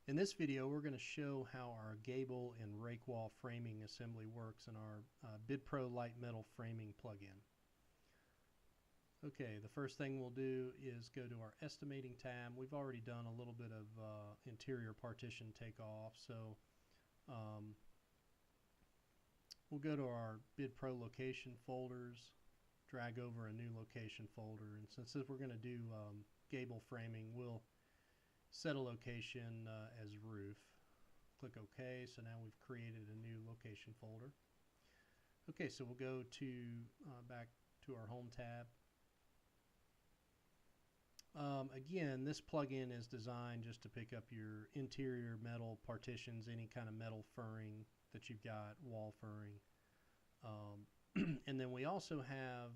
In this video, we're going to show how our gable and rake wall framing assembly works in our BidPro Light Metal Framing plugin. Okay, the first thing we'll do is go to our estimating tab. We've already done a little bit of interior partition takeoff, so we'll go to our BidPro location folders, drag over a new location folder, and since we're going to do gable framing, we'll set a location as roof. Click OK. So now we've created a new location folder. Okay, so we'll go to back to our home tab. Again, this plugin is designed just to pick up your interior metal partitions, any kind of metal furring that you've got, wall furring. And then we also have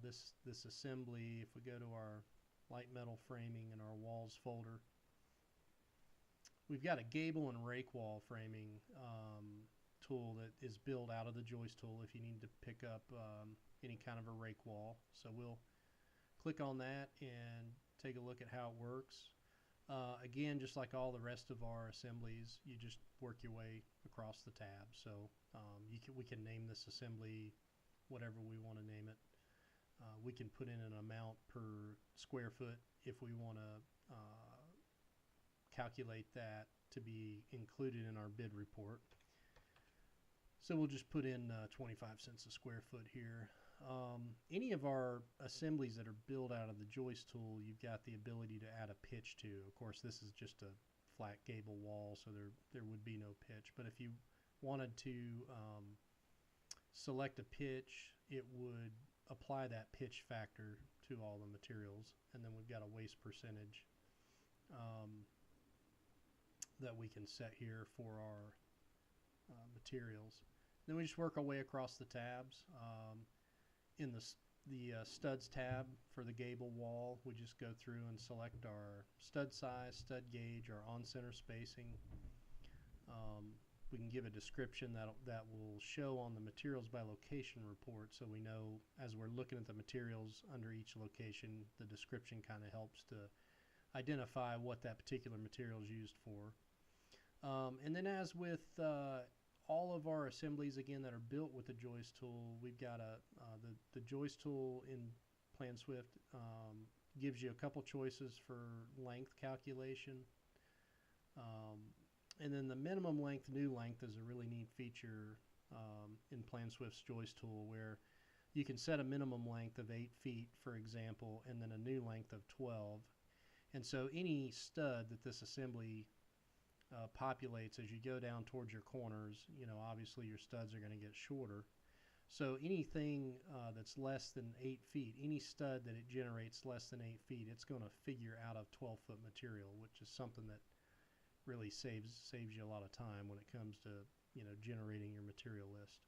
this assembly. If we go to our light metal framing in our walls folder, we've got a gable and rake wall framing tool that is built out of the Joist Tool if you need to pick up any kind of a rake wall. So we'll click on that and take a look at how it works. Again, just like all the rest of our assemblies, you just work your way across the tab. So we can name this assembly whatever we want to name it. We can put in an amount per square foot if we want to calculate that to be included in our bid report. So we'll just put in 25 cents a square foot here. Any of our assemblies that are built out of the Joist Tool, you've got the ability to add a pitch to. Of course, this is just a flat gable wall, so there would be no pitch. But if you wanted to select a pitch, it would apply that pitch factor to all the materials, and then we've got a waste percentage that we can set here for our materials. Then we just work our way across the tabs. In the studs tab for the gable wall, we just go through and select our stud size, stud gauge, our on-center spacing. We can give a description that will show on the materials by location report, so we know as we're looking at the materials under each location, the description kind of helps to identify what that particular material is used for. And then, as with all of our assemblies again that are built with the Joist Tool, we've got the Joist Tool in PlanSwift gives you a couple choices for length calculation. And then the minimum length, new length is a really neat feature in PlanSwift's Joist Tool, where you can set a minimum length of 8 feet, for example, and then a new length of 12. And so any stud that this assembly populates as you go down towards your corners, obviously your studs are going to get shorter. So anything that's less than 8 feet, any stud that it generates less than 8 feet, it's going to figure out of 12-foot material, which is something that really saves you a lot of time when it comes to generating your material list.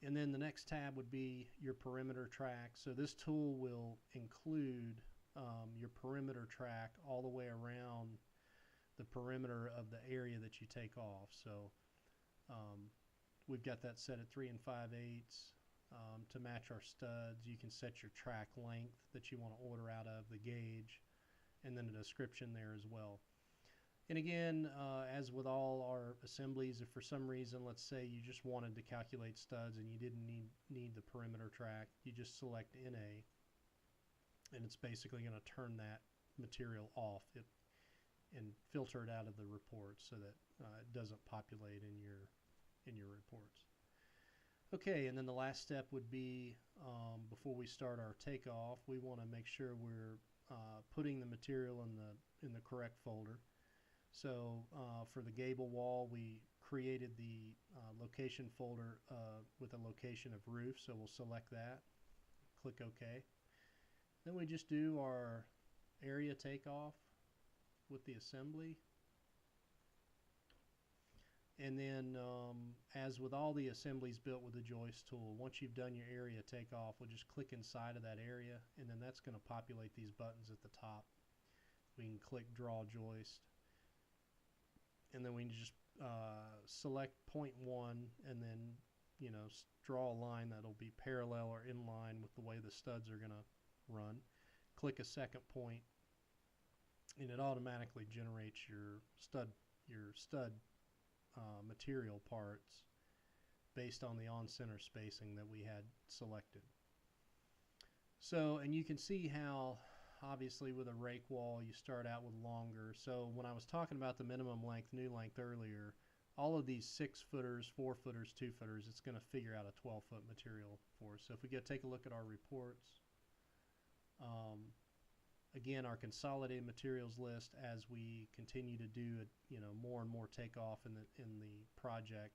And then the next tab would be your perimeter track. So this tool will include your perimeter track all the way around the perimeter of the area that you take off. So we've got that set at 3 5/8 to match our studs. You can set your track length that you want to order out of, the gauge, and then a description there as well. And again, as with all our assemblies, if for some reason, let's say you just wanted to calculate studs and you didn't need the perimeter track, you just select NA, and it's basically going to turn that material off and filter it out of the report so that it doesn't populate in your reports. Okay, and then the last step would be before we start our takeoff, we want to make sure we're putting the material in the correct folder. So for the gable wall, we created the location folder with a location of roof, so we'll select that, click OK. Then we just do our area takeoff with the assembly. And then as with all the assemblies built with the Joist Tool, once you've done your area takeoff, we'll just click inside of that area, and then that's going to populate these buttons at the top. We can click Draw Joist, and then we can just select point 1 and then draw a line that'll be parallel or in line with the way the studs are going to run. Click a second point, and it automatically generates your stud material parts based on the on-center spacing that we had selected. So, and you can see how obviously with a rake wall you start out with longer. So when I was talking about the minimum length, new length earlier, all of these 6 footers, 4 footers, 2 footers, it's going to figure out a 12-foot material for us. So if we go take a look at our reports, again, our consolidated materials list, as we continue to do more and more takeoff in the project,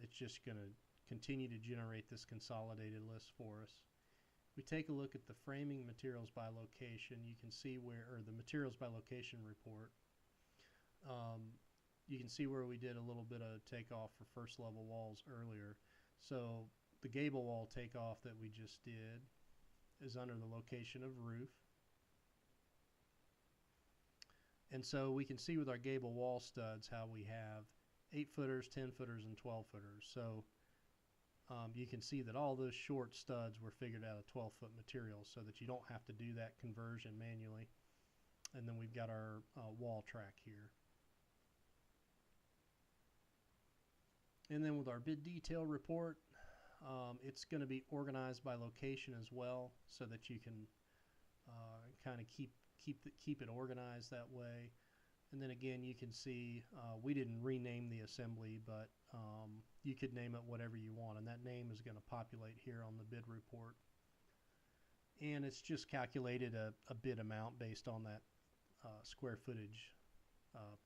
it's just going to continue to generate this consolidated list for us. We take a look at the framing materials by location. You can see where, or the materials by location report. You can see where we did a little bit of takeoff for first level walls earlier. So the gable wall takeoff that we just did is under the location of roof. And so we can see with our gable wall studs how we have 8 footers, 10 footers, and 12 footers. So you can see that all those short studs were figured out of 12-foot material so that you don't have to do that conversion manually. And then we've got our wall track here. And then with our bid detail report, it's going to be organized by location as well, so that you can kind of keep it organized that way. And then again, you can see we didn't rename the assembly, but you could name it whatever you want, and that name is going to populate here on the bid report. And it's just calculated a bid amount based on that square footage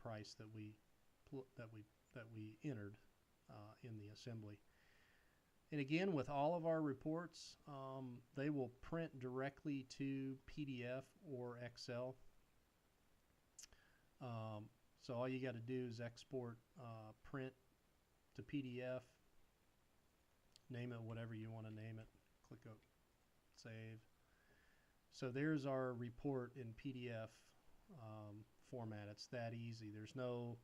price that we entered in the assembly. And again, with all of our reports, they will print directly to PDF or Excel. So all you got to do is export print to PDF, name it whatever you want to name it, click save. So there's our report in PDF format. It's that easy. There's no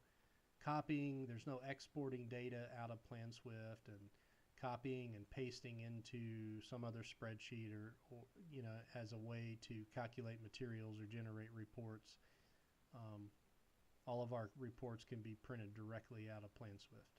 copying, there's no exporting data out of PlanSwift and copying and pasting into some other spreadsheet or as a way to calculate materials or generate reports. All of our reports can be printed directly out of PlanSwift.